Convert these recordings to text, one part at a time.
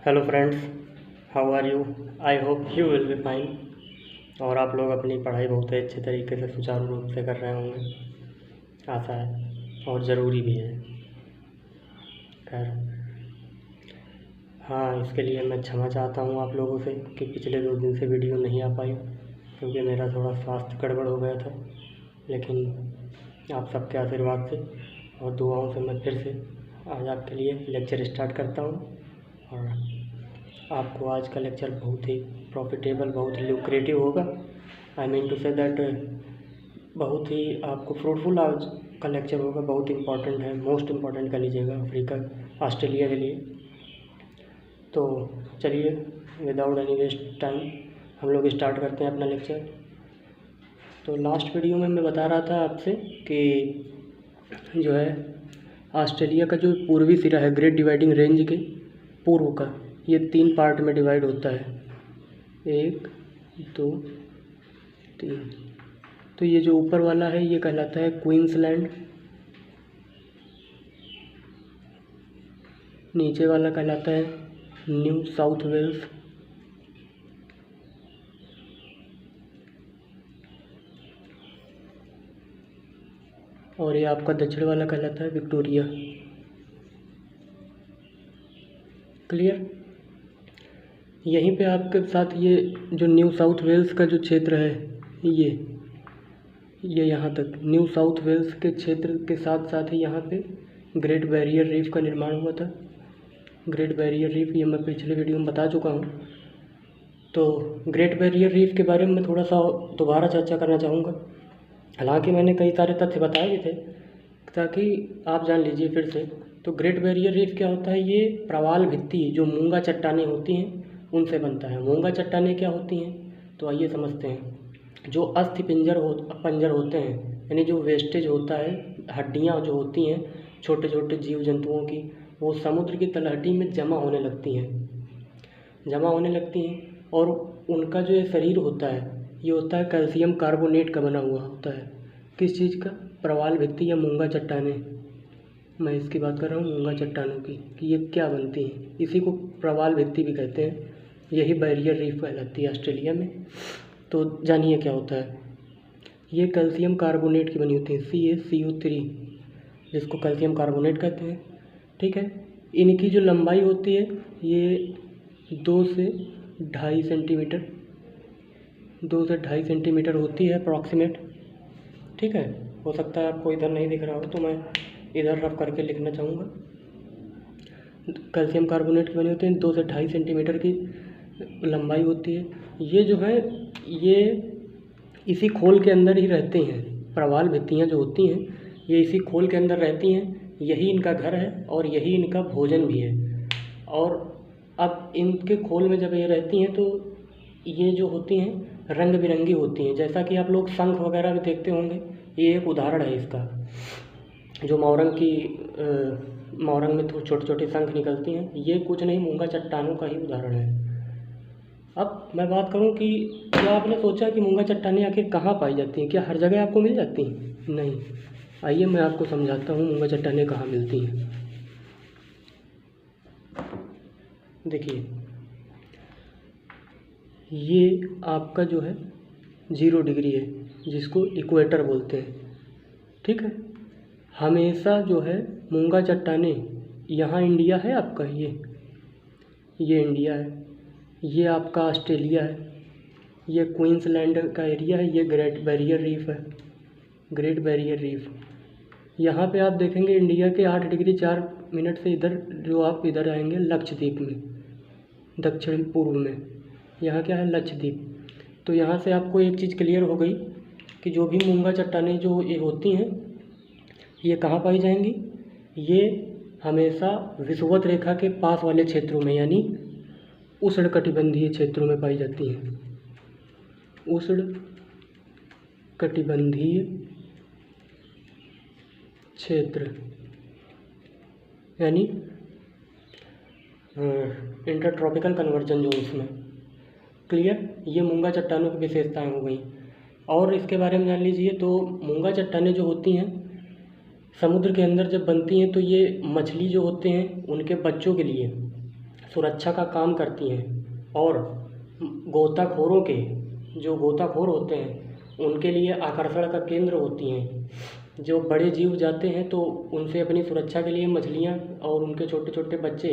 Hello friends, how are you? I hope you will be fine. और आप लोग अपनी पढ़ाई बहुत ही अच्छे तरीके से सुचारू रूप से कर रहे होंगे, आशा है, और ज़रूरी भी है। खैर, हाँ, इसके लिए मैं क्षमा चाहता हूँ आप लोगों से कि पिछले 2 दिन से वीडियो नहीं आ पाई, क्योंकि मेरा थोड़ा स्वास्थ्य गड़बड़ हो गया था। लेकिन आप सबके आशीर्वाद से और दुआओं से मैं फिर से आज आपके लिए लेक्चर स्टार्ट करता हूँ। और आपको आज का लेक्चर बहुत ही प्रॉफिटेबल, बहुत ही लुक्रेटिव होगा। I mean to say that बहुत ही आपको फ्रूटफुल आज का लेक्चर होगा। बहुत इंपॉर्टेंट है, मोस्ट इम्पॉर्टेंट कह लीजिएगा अफ्रीका, ऑस्ट्रेलिया के लिए। तो चलिए, विदाउट एनी वेस्ट टाइम हम लोग स्टार्ट करते हैं अपना लेक्चर। तो लास्ट वीडियो में मैं बता रहा था आपसे कि जो है ऑस्ट्रेलिया का जो पूर्वी सिरा है, ग्रेट डिवाइडिंग रेंज के पूर्व का, ये 3 पार्ट में डिवाइड होता है, 1 2 3। तो ये जो ऊपर वाला है ये कहलाता है क्वींसलैंड, नीचे वाला कहलाता है न्यू साउथ वेल्स, और ये आपका दक्षिण वाला कहलाता है विक्टोरिया। क्लियर? यहीं पे आपके साथ ये जो न्यू साउथ वेल्स का जो क्षेत्र है, ये यहाँ तक न्यू साउथ वेल्स के क्षेत्र के साथ साथ ही यहाँ पे ग्रेट बैरियर रीफ का निर्माण हुआ था। ग्रेट बैरियर रीफ ये मैं पिछले वीडियो में बता चुका हूँ। तो ग्रेट बैरियर रीफ के बारे में मैं थोड़ा सा दोबारा चर्चा करना चाहूँगा। हालांकि मैंने कई सारे तथ्य बताए भी थे, ताकि आप जान लीजिए फिर से। तो ग्रेट बैरियर रीफ क्या होता है? ये प्रवाल भित्ति जो मूंगा चट्टानें होती हैं उनसे बनता है। मूंगा चट्टानें क्या होती हैं? तो आइए समझते हैं। जो अस्थि पंजर होते हैं, यानी जो वेस्टेज होता है, हड्डियाँ जो होती हैं छोटे छोटे जीव जंतुओं की, वो समुद्र की तलहटी में जमा होने लगती हैं। और उनका जो ये शरीर होता है, ये होता है कैल्शियम कार्बोनेट का बना हुआ होता है। किस चीज़ का? प्रवाल भित्ति या मूंगा चट्टानें। मैं इसकी बात कर रहा हूँ, मूंगा चट्टानों की, कि ये क्या बनती हैं। इसी को प्रवाल भित्ति भी कहते हैं। यही बैरियर रीफ कहलाती है ऑस्ट्रेलिया में। तो जानिए क्या होता है। ये कैल्शियम कार्बोनेट की बनी होती है, CaCO3, जिसको कैल्शियम कार्बोनेट कहते हैं। ठीक है। इनकी जो लंबाई होती है ये 2 से 2.5 सेंटीमीटर होती है अप्रॉक्सीमेट। ठीक है। हो सकता है आपको इधर नहीं दिख रहा हो, तो मैं इधर रफ करके लिखना चाहूँगा। कैल्शियम कार्बोनेट की बनी होती है, 2 से 2.5 सेंटीमीटर की लंबाई होती है। ये जो है ये इसी खोल के अंदर ही रहते हैं। प्रवाल भित्तियाँ जो होती हैं ये इसी खोल के अंदर रहती हैं। यही इनका घर है और यही इनका भोजन भी है। और अब इनके खोल में जब ये रहती हैं तो ये जो होती हैं रंग बिरंगी होती हैं, जैसा कि आप लोग शंख वगैरह भी देखते होंगे। ये एक उदाहरण है इसका। जो मौरंग में छोटी छोटी शंख निकलती हैं, ये कुछ नहीं, मूंगा चट्टानों का ही उदाहरण है। अब मैं बात करूं कि क्या आपने सोचा कि मूंगा चट्टानें आखिर कहाँ पाई जाती हैं? क्या हर जगह आपको मिल जाती हैं? नहीं। आइए मैं आपको समझाता हूँ मूंगा चट्टानें कहाँ मिलती हैं। देखिए, ये आपका जो है 0 डिग्री है, जिसको इक्वेटर बोलते हैं। ठीक है। हमेशा जो है मूंगा चट्टानें, यहाँ इंडिया है आपका, ये इंडिया है, ये आपका ऑस्ट्रेलिया है, ये क्वींसलैंड का एरिया है, ये ग्रेट बैरियर रीफ है, ग्रेट बैरियर रीफ। यहाँ पे आप देखेंगे इंडिया के 8 डिग्री 4 मिनट से इधर जो आप इधर आएंगे लक्षद्वीप में, दक्षिण पूर्व में, यहाँ क्या है? लक्षद्वीप। तो यहाँ से आपको एक चीज़ क्लियर हो गई कि जो भी मूंगा चट्टानें जो ये होती हैं, ये कहाँ पाई जाएंगी? ये हमेशा विषुवत रेखा के पास वाले क्षेत्रों में, यानी उष्णकटिबंधीय क्षेत्रों में पाई जाती हैं। उष्णकटिबंधीय क्षेत्र यानी इंटरट्रॉपिकल कन्वर्जन जोन्स में। क्लियर? ये मूंगा चट्टानों की विशेषताएं हो गई। और इसके बारे में जान लीजिए। तो मूंगा चट्टानें जो होती हैं समुद्र के अंदर जब बनती हैं, तो ये मछली जो होते हैं उनके बच्चों के लिए सुरक्षा का काम करती हैं और गोताखोरों के, जो गोताखोर होते हैं उनके लिए आकर्षण का केंद्र होती हैं। जो बड़े जीव जाते हैं तो उनसे अपनी सुरक्षा के लिए मछलियाँ और उनके छोटे छोटे बच्चे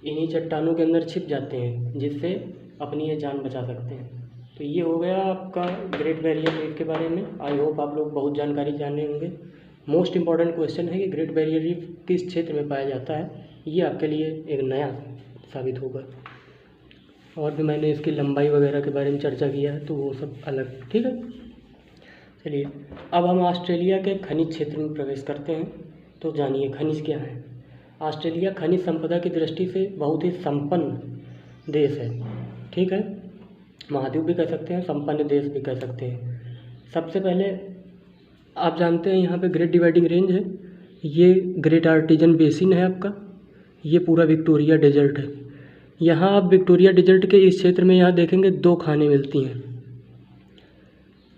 इन्हीं चट्टानों के अंदर छिप जाते हैं, जिससे अपनी ये जान बचा सकते हैं। तो ये हो गया आपका ग्रेट बैरियर रीफ के बारे में। आई होप आप लोग बहुत जानकारी जाने होंगे। मोस्ट इम्पॉर्टेंट क्वेश्चन है कि ग्रेट बैरियर रीफ किस क्षेत्र में पाया जाता है, ये आपके लिए एक नया साबित होगा। और भी मैंने इसकी लंबाई वगैरह के बारे में चर्चा किया है, तो वो सब अलग, ठीक है। चलिए अब हम ऑस्ट्रेलिया के खनिज क्षेत्र में प्रवेश करते हैं। तो जानिए खनिज क्या है। ऑस्ट्रेलिया खनिज संपदा की दृष्टि से बहुत ही संपन्न देश है, ठीक है। महाद्वीप भी कह सकते हैं, संपन्न देश भी कह सकते हैं। सबसे पहले आप जानते हैं यहाँ पे ग्रेट डिवाइडिंग रेंज है, ये ग्रेट आर्टिजन बेसिन है आपका, ये पूरा विक्टोरिया डेजर्ट है। यहाँ आप विक्टोरिया डेजर्ट के इस क्षेत्र में यहाँ देखेंगे 2 खानें मिलती हैं,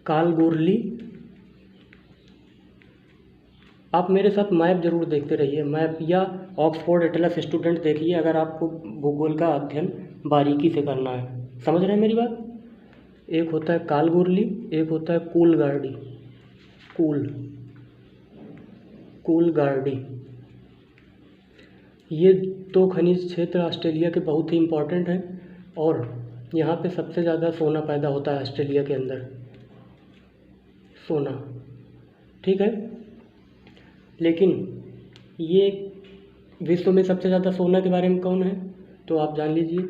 कालगोरली। आप मेरे साथ मैप जरूर देखते रहिए, मैप या ऑक्सफोर्ड एटलस स्टूडेंट देखिए अगर आपको भूगोल का अध्ययन बारीकी से करना है। समझ रहे हैं मेरी बात। एक होता है कालगोरली, एक होता है कूलगार्डी। ये 2 खनिज क्षेत्र ऑस्ट्रेलिया के बहुत ही इम्पोर्टेंट हैं और यहाँ पे सबसे ज़्यादा सोना पैदा होता है ऑस्ट्रेलिया के अंदर, सोना, ठीक है। लेकिन ये विश्व में सबसे ज़्यादा सोना के बारे में कौन है, तो आप जान लीजिए।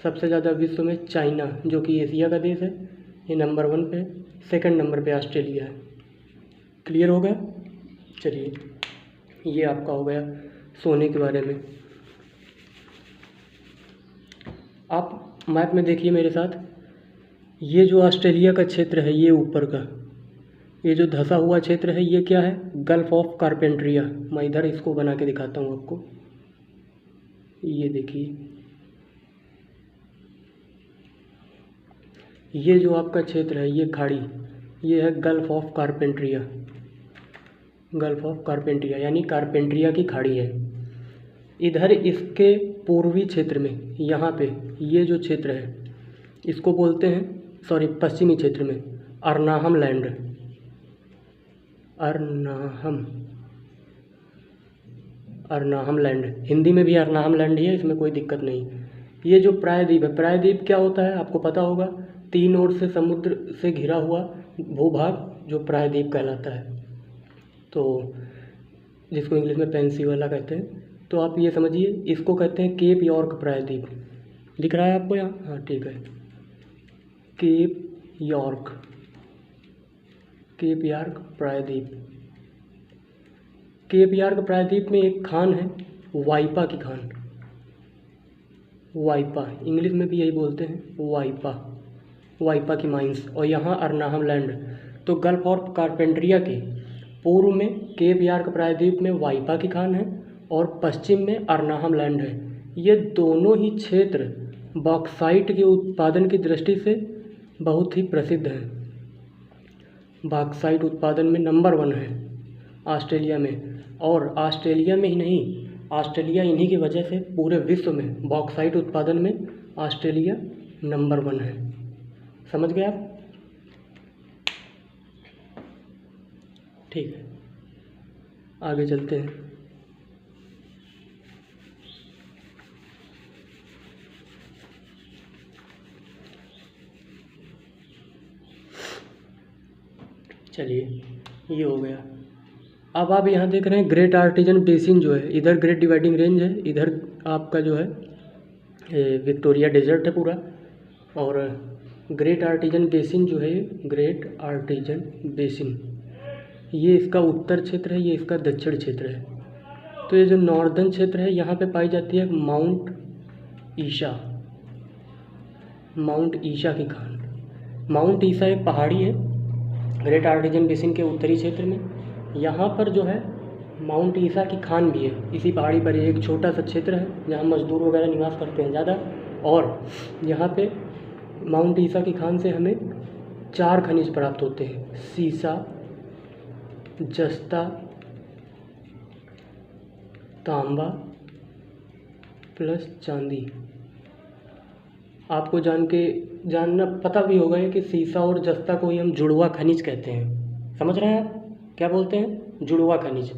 सबसे ज़्यादा विश्व में चाइना, जो कि एशिया का देश है, ये नंबर 1 पे। सेकंड नंबर पे ऑस्ट्रेलिया है। क्लियर हो गया। चलिए ये आपका हो गया सोने के बारे में। आप मैप में देखिए मेरे साथ, ये जो ऑस्ट्रेलिया का क्षेत्र है, ये ऊपर का, ये जो धंसा हुआ क्षेत्र है, ये क्या है, गल्फ ऑफ कारपेंट्रिया। मैं इधर इसको बना के दिखाता हूँ आपको, ये देखिए, ये जो आपका क्षेत्र है, ये खाड़ी, ये है gulf of Carpentaria. Gulf of Carpentaria यानी कारपेंट्रिया की खाड़ी है। इधर इसके पूर्वी क्षेत्र में, यहाँ पे ये जो क्षेत्र है, इसको बोलते हैं, सॉरी पश्चिमी क्षेत्र में अर्नाहम लैंड। अर्नाहम लैंड, हिंदी में भी अर्नाहम लैंड ही है, इसमें कोई दिक्कत नहीं। ये जो प्रायद्वीप है, प्रायद्वीप क्या होता है आपको पता होगा, 3 ओर से समुद्र से घिरा हुआ भूभाग जो प्रायद्वीप कहलाता है, तो जिसको इंग्लिश में पेनिनसुला कहते हैं। तो आप ये समझिए, इसको कहते हैं केप यॉर्क प्रायद्वीप। दिख रहा है आपको यहाँ, हाँ ठीक है, केप यॉर्क प्रायद्वीप। केप यॉर्क प्रायद्वीप में एक खान है, वाइपा की खान, वाइपा, इंग्लिश में भी यही बोलते हैं, वाइपा की माइंस। और यहाँ अर्नाहम लैंड। तो गल्फ ऑफ कारपेंट्रिया के पूर्व में केप यॉर्क प्रायद्वीप में वाइपा की खान है और पश्चिम में अर्नाहम लैंड है। ये दोनों ही क्षेत्र बॉक्साइट के उत्पादन की दृष्टि से बहुत ही प्रसिद्ध हैं। बॉक्साइट उत्पादन में नंबर 1 है ऑस्ट्रेलिया में, और ऑस्ट्रेलिया में ही नहीं, ऑस्ट्रेलिया इन्हीं की वजह से पूरे विश्व में बॉक्साइट उत्पादन में ऑस्ट्रेलिया नंबर 1 है। समझ गए आप। ठीक है, आगे चलते हैं। चलिए ये हो गया। अब आप यहाँ देख रहे हैं ग्रेट आर्टिजन बेसिन जो है, इधर ग्रेट डिवाइडिंग रेंज है, इधर आपका जो है विक्टोरिया डेजर्ट है पूरा। और ग्रेट आर्टिजन बेसिन जो है, ग्रेट आर्टिजन बेसिन, ये इसका उत्तर क्षेत्र है, ये इसका दक्षिण क्षेत्र है। तो ये जो नॉर्दर्न क्षेत्र है, यहाँ पे पाई जाती है माउंट ईशा की खान। माउंट ईशा एक पहाड़ी है ग्रेट आर्टिजन बेसिन के उत्तरी क्षेत्र में। यहाँ पर जो है माउंट ईशा की खान भी है, इसी पहाड़ी पर एक छोटा सा क्षेत्र है जहाँ मजदूर वगैरह निवास करते हैं ज़्यादा। और यहाँ पे माउंट ईशा की खान से हमें 4 खनिज प्राप्त होते हैं, सीसा, जस्ता, तांबा प्लस चांदी। आपको जानना पता भी होगा कि सीसा और जस्ता को ही हम जुड़वा खनिज कहते हैं। समझ रहे हैं आप क्या बोलते हैं? जुड़वा खनिज।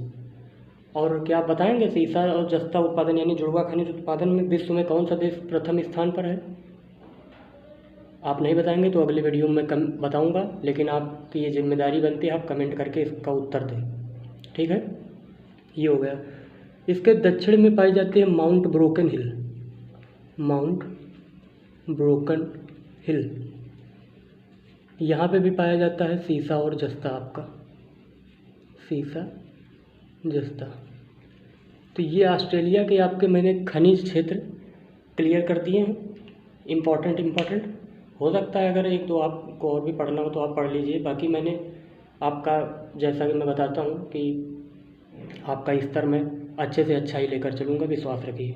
और क्या आप बताएंगे सीसा और जस्ता उत्पादन यानी जुड़वा खनिज उत्पादन में विश्व में कौन सा देश प्रथम स्थान पर है? आप नहीं बताएंगे तो अगले वीडियो में बताऊंगा, लेकिन आपकी ये जिम्मेदारी बनती है आप कमेंट करके इसका उत्तर दें। ठीक है, ये हो गया। इसके दक्षिण में पाई जाती है माउंट ब्रोकन हिल। माउंट ब्रोकन हिल, यहाँ पे भी पाया जाता है सीसा और जस्ता। आपका सीसा जस्ता। तो ये ऑस्ट्रेलिया के आपके मैंने खनिज क्षेत्र क्लियर कर दिए हैं। इम्पॉर्टेंट हो सकता है अगर एक दो आपको और भी पढ़ना हो तो आप पढ़ लीजिए। बाकी मैंने आपका जैसा कि मैं बताता हूँ कि आपका स्तर मैं अच्छे से अच्छा ही लेकर चलूँगा, विश्वास रखिए।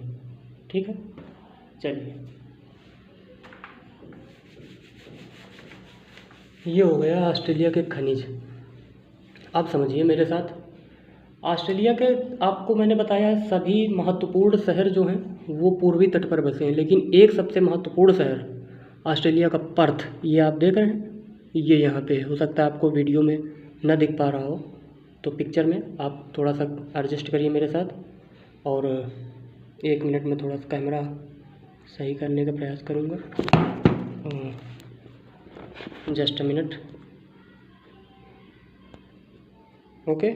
ठीक है, चलिए ये हो गया ऑस्ट्रेलिया के खनिज। आप समझिए मेरे साथ, ऑस्ट्रेलिया के आपको मैंने बताया सभी महत्वपूर्ण शहर जो हैं वो पूर्वी तट पर बसे हैं, लेकिन एक सबसे महत्वपूर्ण शहर ऑस्ट्रेलिया का पर्थ, ये आप देख रहे हैं, ये यहाँ पे हो सकता है आपको वीडियो में न दिख पा रहा हो तो पिक्चर में आप थोड़ा सा एडजस्ट करिए मेरे साथ, और 1 मिनट में थोड़ा सा कैमरा सही करने का प्रयास करूँगा। Just a minute. ओके,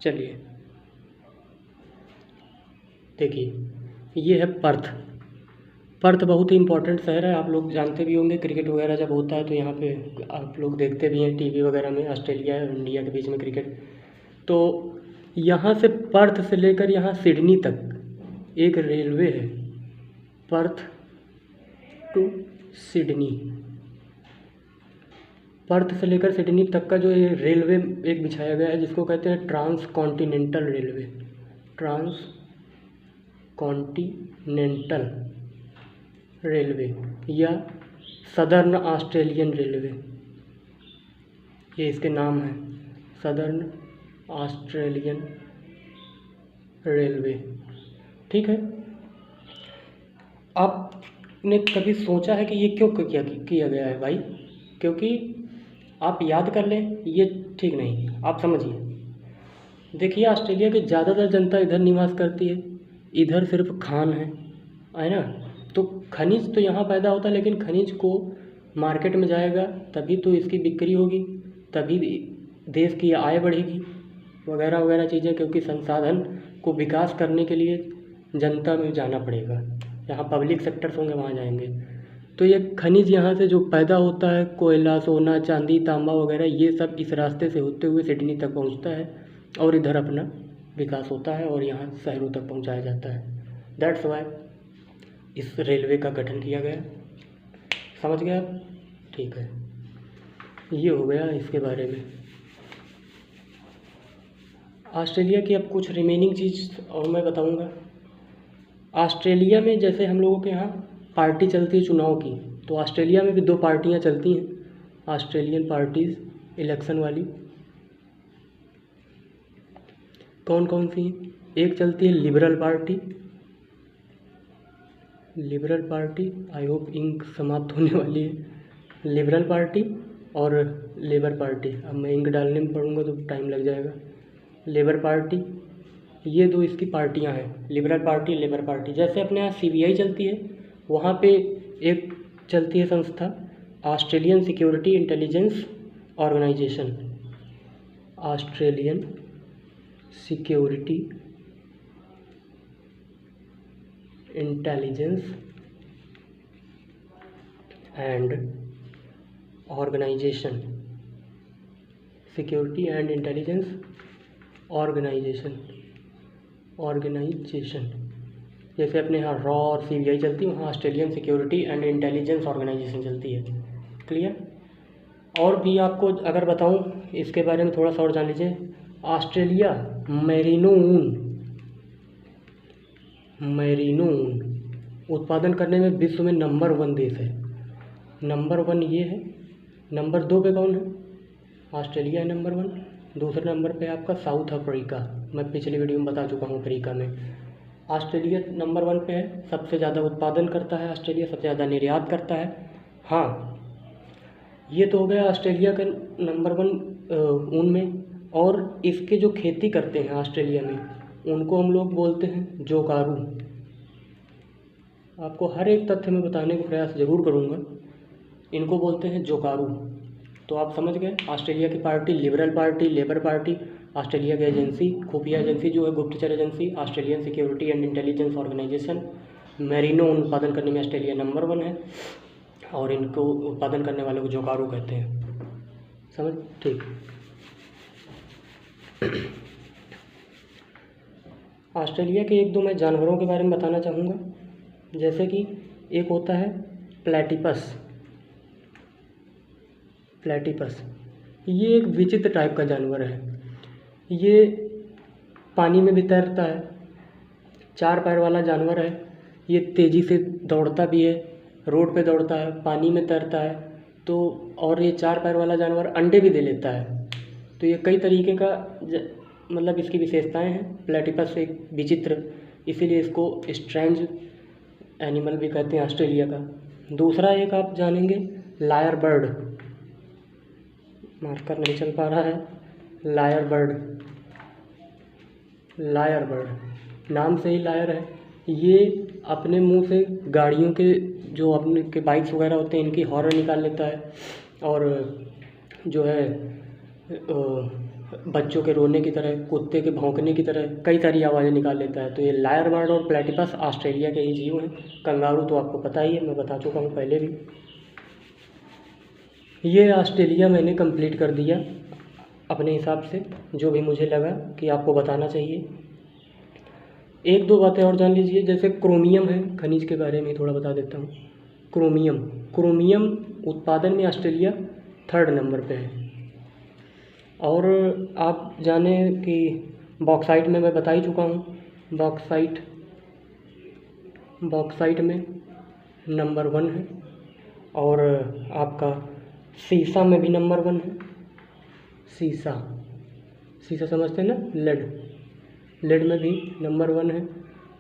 चलिए देखिए ये है पर्थ। पर्थ बहुत ही इम्पोर्टेंट शहर है, आप लोग जानते भी होंगे। क्रिकेट वगैरह जब होता है तो यहाँ पे आप लोग देखते भी हैं टीवी वगैरह में, ऑस्ट्रेलिया और इंडिया के बीच में क्रिकेट। तो यहाँ से पर्थ से लेकर यहाँ सिडनी तक एक रेलवे है, पर्थ टू सिडनी। पर्थ से लेकर सिडनी तक का जो ये रेलवे एक बिछाया गया है जिसको कहते हैं transcontinental railway. Transcontinental railway या सदर्न ऑस्ट्रेलियन रेलवे, ये इसके नाम है, सदर्न ऑस्ट्रेलियन रेलवे। ठीक है, आपने कभी सोचा है कि ये क्यों किया गया है भाई? क्योंकि आप याद कर लें ये ठीक नहीं, आप समझिए। देखिए ऑस्ट्रेलिया की ज़्यादातर जनता इधर निवास करती है, इधर सिर्फ खान है ना। तो खनिज तो यहाँ पैदा होता है, लेकिन खनिज को मार्केट में जाएगा तभी तो इसकी बिक्री होगी, तभी देश की आय बढ़ेगी वगैरह वगैरह चीज़ें, क्योंकि संसाधन को विकास करने के लिए जनता में जाना पड़ेगा। यहाँ पब्लिक सेक्टर्स होंगे वहाँ जाएंगे। तो ये खनिज यहाँ से जो पैदा होता है, कोयला, सोना, चांदी, तांबा वगैरह, ये सब इस रास्ते से होते हुए सिडनी तक पहुँचता है और इधर अपना विकास होता है और यहाँ शहरों तक पहुँचाया जाता है। दैट्स वाई इस रेलवे का गठन किया गया। समझ गए आप? ठीक है, ये हो गया इसके बारे में। ऑस्ट्रेलिया की अब कुछ रिमेनिंग चीज़ और मैं बताऊंगा। ऑस्ट्रेलिया में जैसे हम लोगों के यहाँ पार्टी चलती है चुनाव की, तो ऑस्ट्रेलिया में भी 2 पार्टियाँ चलती हैं ऑस्ट्रेलियन पार्टीज़ इलेक्शन वाली। कौन कौन सी? एक चलती है Liberal Party, Liberal Party, I hope ink समाप्त होने वाली है। लिबरल पार्टी और लेबर पार्टी, अब मैं इंक डालने में पढ़ूंगा तो टाइम लग जाएगा। लेबर पार्टी, ये 2 इसकी पार्टियां हैं, लिबरल पार्टी, लेबर पार्टी। जैसे अपने यहाँ CBI चलती है, वहाँ पे एक चलती है संस्था Australian Security Intelligence Organisation, Australian Security Intelligence and Organisation, Security and Intelligence Organisation. जैसे अपने यहाँ रॉ और CBI चलती है, वहाँ Australian Security and Intelligence Organisation चलती है। क्लियर? और भी आपको अगर बताऊँ इसके बारे में थोड़ा सा और जान लीजिए। ऑस्ट्रेलिया मेरिनो ऊन उत्पादन करने में विश्व में नंबर 1 देश है। नंबर 1 ये है। नंबर 2 पे कौन है? ऑस्ट्रेलिया है नंबर 1। दूसरे नंबर पे आपका साउथ अफ्रीका, मैं पिछली वीडियो में बता चुका हूँ अफ्रीका में। ऑस्ट्रेलिया नंबर 1 पे है, सबसे ज़्यादा उत्पादन करता है ऑस्ट्रेलिया, सबसे ज़्यादा निर्यात करता है। हाँ, ये तो हो गया ऑस्ट्रेलिया का नंबर 1 ऊन में। और इसके जो खेती करते हैं ऑस्ट्रेलिया में, उनको हम लोग बोलते हैं जोकारू। आपको हर एक तथ्य में बताने का प्रयास ज़रूर करूँगा। इनको बोलते हैं जोकारू। तो आप समझ गए, ऑस्ट्रेलिया की party Liberal Party, Labour Party, Australia की एजेंसी, खुफिया एजेंसी जो है गुप्तचर agency, Australian Security and Intelligence Organisation. Merino ऊन उत्पादन करने में ऑस्ट्रेलिया नंबर 1 है, और इनको उत्पादन करने वालों को जोकारू कहते हैं। समझ ठीक। ऑस्ट्रेलिया के एक दो मैं जानवरों के बारे में बताना चाहूँगा, जैसे कि एक होता है प्लेटिपस। प्लेटिपस ये एक विचित्र टाइप का जानवर है। ये पानी में भी तैरता है, 4 पैर वाला जानवर है। ये तेज़ी से दौड़ता भी है, रोड पे दौड़ता है, पानी में तैरता है। तो और ये 4 पैर वाला जानवर अंडे भी दे लेता है। तो ये कई तरीके का मतलब इसकी विशेषताएं हैं। प्लेटिपस एक विचित्र, इसीलिए इसको स्ट्रेंज एनिमल भी कहते हैं ऑस्ट्रेलिया का। दूसरा एक आप जानेंगे लायर बर्ड, मार्कर नहीं चल पा रहा है। लायर बर्ड, लायर बर्ड नाम से ही लायर है। ये अपने मुंह से गाड़ियों के जो अपने के बाइक्स वगैरह होते हैं इनकी हॉर्न निकाल लेता है, और जो है बच्चों के रोने की तरह, कुत्ते के भौंकने की तरह कई सारी आवाज़ें निकाल लेता है। तो ये लायर बर्ड और प्लेटिपस ऑस्ट्रेलिया के ही जीव हैं। कंगारू तो आपको पता ही है, मैं बता चुका हूँ पहले भी। ये ऑस्ट्रेलिया मैंने कंप्लीट कर दिया अपने हिसाब से, जो भी मुझे लगा कि आपको बताना चाहिए। एक दो बातें और जान लीजिए, जैसे क्रोमियम है, खनिज के बारे में थोड़ा बता देता हूँ। क्रोमियम, क्रोमियम उत्पादन में ऑस्ट्रेलिया 3rd नंबर पे है। और आप जाने कि बॉक्साइट में मैं बता ही चुका हूँ। बॉक्साइट में नंबर 1 है। और आपका सीसा में भी नंबर 1 है। सीसा समझते हैं ना, लेड में भी नंबर 1 है।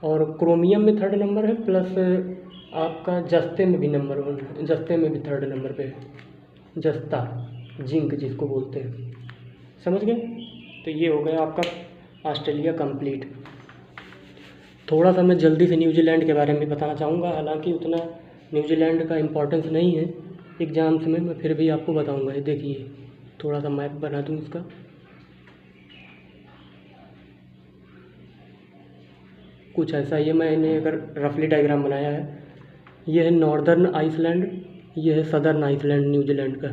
और क्रोमियम में 3rd नंबर है, प्लस आपका जस्ते में भी नंबर 1 है। जस्ते में भी 3rd नंबर पे है, जस्ता, जिंक जिसको बोलते हैं। समझ गए? तो ये हो गया आपका ऑस्ट्रेलिया कंप्लीट। थोड़ा सा मैं जल्दी से न्यूजीलैंड के बारे में बताना चाहूँगा, हालांकि उतना न्यूजीलैंड का इम्पोर्टेंस नहीं है एग्ज़ाम्स में, मैं फिर भी आपको बताऊँगा। ये देखिए, थोड़ा सा मैप बना दूँ इसका। कुछ ऐसा ये मैंने अगर रफली डायग्राम बनाया है। ये है नॉर्दर्न आइसलैंड, ये है सदर्न आइसलैंड न्यूजीलैंड का।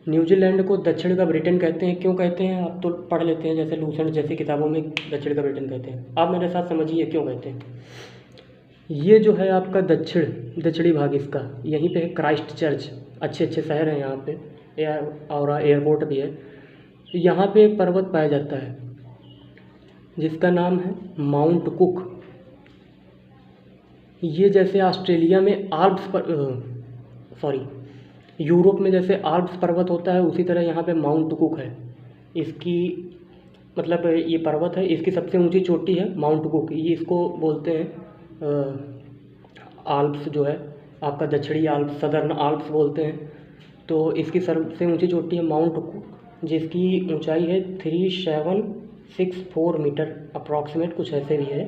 न्यूजीलैंड को दक्षिण का ब्रिटेन कहते हैं। क्यों कहते हैं आप तो पढ़ लेते हैं, जैसे लूसेंट जैसी किताबों में दक्षिण का ब्रिटेन कहते हैं। आप मेरे साथ समझिए क्यों कहते हैं। ये जो है आपका दक्षिणी भाग इसका, यहीं पे है क्राइस्ट चर्च, अच्छे अच्छे शहर हैं यहाँ पे, और एयरपोर्ट भी है। यहाँ पे एक पर्वत पाया जाता है जिसका नाम है माउंट कुक। ये जैसे ऑस्ट्रेलिया में यूरोप में जैसे आल्प्स पर्वत होता है, उसी तरह यहाँ पे माउंट कुक है। इसकी मतलब ये पर्वत है, इसकी सबसे ऊंची चोटी है माउंट कुक। ये इसको बोलते हैं आल्प्स जो है आपका दक्षिणी आल्प्स, सदर्न आल्प्स बोलते हैं। तो इसकी सबसे ऊंची चोटी है माउंट कुक, जिसकी ऊंचाई है 3764 मीटर अप्रॉक्सीमेट, कुछ ऐसे भी है,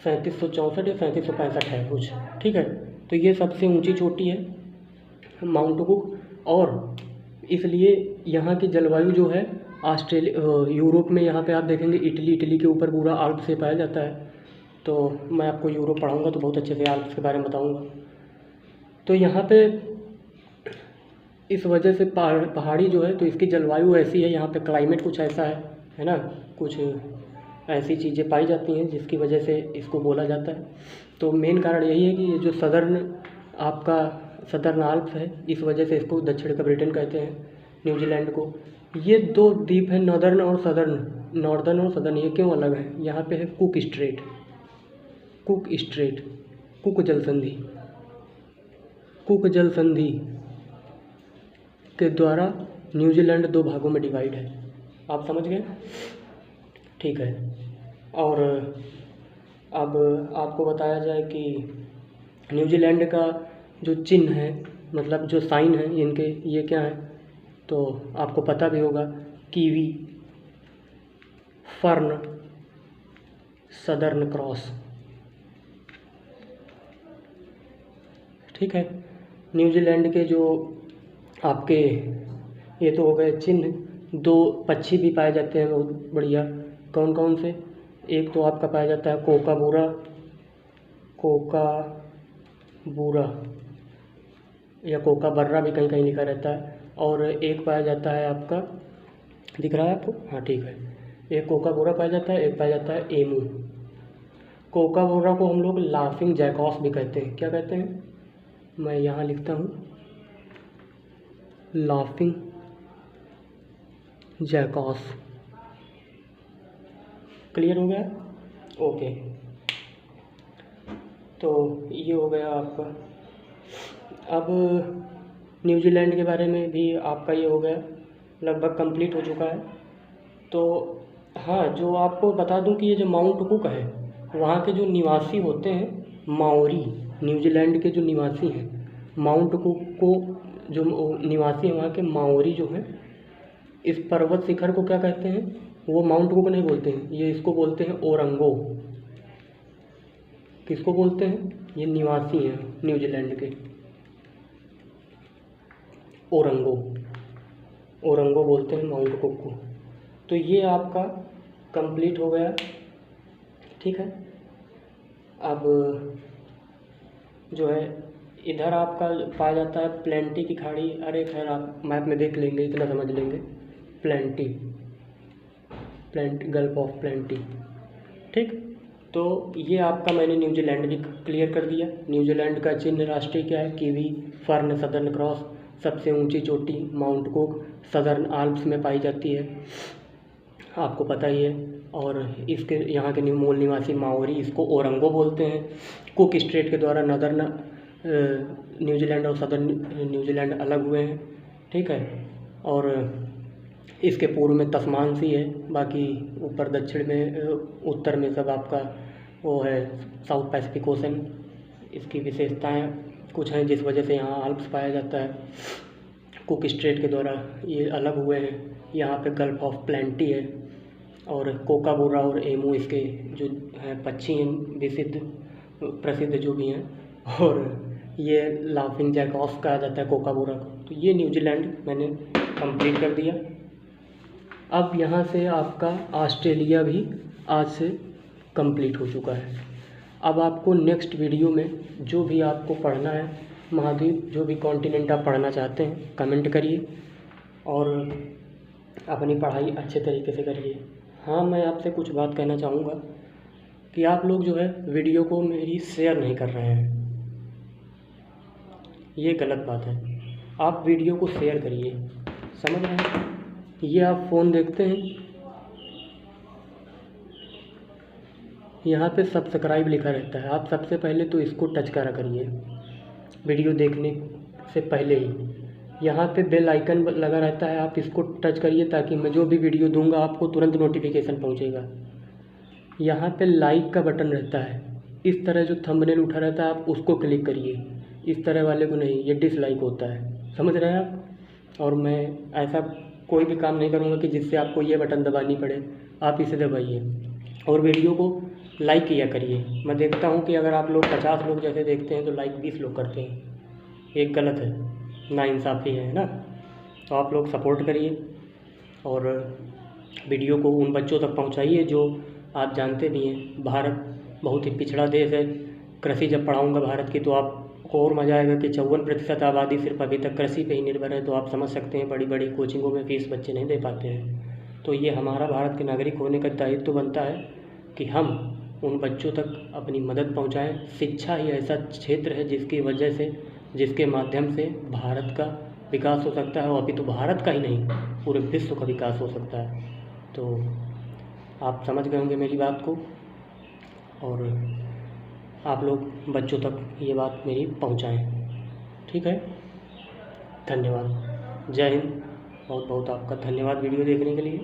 3764 या 3765 है कुछ, ठीक है। तो ये सबसे ऊंची चोटी है माउंट कुक। और इसलिए यहाँ की जलवायु जो है यूरोप में, यहाँ पे आप देखेंगे इटली के ऊपर पूरा आल्प्स से पाया जाता है। तो मैं आपको यूरोप पढ़ाऊँगा तो बहुत अच्छे से आल्प्स के बारे में बताऊँगा। तो यहाँ पे इस वजह से पहाड़ी जो है, तो इसकी जलवायु ऐसी है, यहाँ पे क्लाइमेट कुछ ऐसा है ना, कुछ ऐसी चीज़ें पाई जाती हैं जिसकी वजह से इसको बोला जाता है। तो मेन कारण यही है कि ये जो सदर्न आल्प्स है, इस वजह से इसको दक्षिण का ब्रिटेन कहते हैं न्यूजीलैंड को। ये 2 द्वीप हैं, नॉर्दर्न और सदर्न। ये क्यों अलग है? यहाँ पे है कुक स्ट्रेट, कुक जल संधि के द्वारा न्यूजीलैंड 2 भागों में डिवाइड है। आप समझ गए? ठीक है। और अब आपको बताया जाए कि न्यूजीलैंड का जो चिन्ह है, मतलब जो साइन है इनके, ये क्या है, तो आपको पता भी होगा, कीवी, फर्न, सदर्न क्रॉस। ठीक है, न्यूजीलैंड के जो आपके ये तो हो गए चिन्ह। दो पक्षी भी पाए जाते हैं बहुत बढ़िया। कौन कौन से? एक तो आपका पाया जाता है कोकाबूरा या कोकाबर्रा भी कहीं कहीं लिखा रहता है, और एक पाया जाता है आपका, दिख रहा है आपको? हाँ ठीक है, एक कोकाबूरा पाया जाता है, एक पाया जाता है एमू। कोकाबूरा को हम लोग लाफिंग जैकॉस भी कहते हैं। क्या कहते हैं? मैं यहाँ लिखता हूँ, लाफिंग जैकॉस। क्लियर हो गया? ओके, तो ये हो गया आपका। अब न्यूजीलैंड के बारे में भी आपका ये हो गया, लगभग कंप्लीट हो चुका है। तो हाँ, जो आपको बता दूं कि ये जो माउंट कुक है, वहाँ के जो निवासी होते हैं माओरी, न्यूजीलैंड के जो निवासी हैं, माउंट कुक को जो निवासी हैं वहाँ के माओरी जो हैं, इस पर्वत शिखर को क्या कहते हैं? वो माउंट कुक नहीं बोलते हैं, ये इसको बोलते हैं ओरंगो। किसको बोलते हैं? ये निवासी हैं न्यूजीलैंड के, ओरंगो बोलते हैं माउंट कुक को। तो ये आपका कंप्लीट हो गया। ठीक है, अब जो है इधर आपका पाया जाता है प्लेंटी की खाड़ी। अरे खैर, आप मैप में देख लेंगे, इतना समझ लेंगे। Plenty, gulf of plenty. ठीक, तो ये आपका मैंने न्यूजीलैंड भी क्लियर कर दिया। न्यूजीलैंड का चिन्ह राष्ट्रीय क्या है? Kiwi, fern, southern cross. सबसे ऊंची चोटी माउंट कुक सदर्न आल्प्स में पाई जाती है, आपको पता ही है। और इसके यहाँ के मूल निवासी माओरी इसको ओरंगो बोलते हैं। कुक स्ट्रेट के द्वारा नदर्न न्यूजीलैंड और सदर्न न्यूजीलैंड अलग हुए हैं। ठीक है, और इसके पूर्व में तस्मान सी है, बाकी ऊपर दक्षिण में उत्तर में सब आपका वो है साउथ पैसिफिक ओशन। इसकी विशेषताएं कुछ हैं जिस वजह से यहाँ आल्प्स पाया जाता है। कुक स्ट्रेट के द्वारा ये अलग हुए हैं। यहाँ पे गल्फ ऑफ प्लेंटी है, और कोकाबूरा और एमू इसके जो हैं पक्षी हैं प्रसिद्ध जो भी हैं, और ये लाफिंग जैकॉस कहा जाता है कोकाबूरा को। तो ये न्यूजीलैंड मैंने कंप्लीट कर दिया। अब यहाँ से आपका ऑस्ट्रेलिया भी आज से कंप्लीट हो चुका है। अब आपको नेक्स्ट वीडियो में जो भी आपको पढ़ना है, महाद्वीप जो भी कॉन्टिनेंट आप पढ़ना चाहते हैं, कमेंट करिए और अपनी पढ़ाई अच्छे तरीके से करिए। हाँ, मैं आपसे कुछ बात कहना चाहूँगा कि आप लोग जो है वीडियो को मेरी शेयर नहीं कर रहे हैं, ये गलत बात है। आप वीडियो को शेयर करिए, समझ रहे हैं? ये आप फ़ोन देखते हैं, यहाँ पे सब्सक्राइब लिखा रहता है। आप सबसे पहले तो इसको टच करा करिए वीडियो देखने से पहले ही। यहाँ पे बेल आइकन लगा रहता है, आप इसको टच करिए ताकि मैं जो भी वीडियो दूंगा आपको तुरंत नोटिफिकेशन पहुँचेगा। यहाँ पे लाइक का बटन रहता है, इस तरह जो थंबनेल उठा रहता है आप उसको क्लिक करिए, इस तरह वाले को नहीं, ये डिसलाइक होता है, समझ रहे हैं आप? और मैं ऐसा कोई भी काम नहीं करूँगा कि जिससे आपको ये बटन दबानी पड़े, आप इसे दबाइए और वीडियो को लाइक किया करिए। मैं देखता हूँ कि अगर आप लोग 50 लोग जैसे देखते हैं तो लाइक 20 लोग करते हैं, एक गलत है, नाइंसाफ़ी है ना। तो आप लोग सपोर्ट करिए और वीडियो को उन बच्चों तक पहुँचाइए जो आप जानते भी हैं भारत बहुत ही पिछड़ा देश है। कृषि जब पढ़ाऊँगा भारत की तो आपको और मज़ा आएगा कि 54% आबादी सिर्फ अभी तक कृषि पे ही निर्भर है। तो आप समझ सकते हैं बड़ी बड़ी कोचिंगों में फ़ीस बच्चे नहीं दे पाते हैं। तो ये हमारा भारत के नागरिक होने का दायित्व बनता है कि हम उन बच्चों तक अपनी मदद पहुंचाएं। शिक्षा ही ऐसा क्षेत्र है जिसकी वजह से, जिसके माध्यम से भारत का विकास हो सकता है, और अभी तो भारत का ही नहीं पूरे विश्व का विकास हो सकता है। तो आप समझ गए होंगे मेरी बात को, और आप लोग बच्चों तक ये बात मेरी पहुंचाएं। ठीक है, धन्यवाद, जय हिंद। बहुत बहुत आपका धन्यवाद वीडियो देखने के लिए।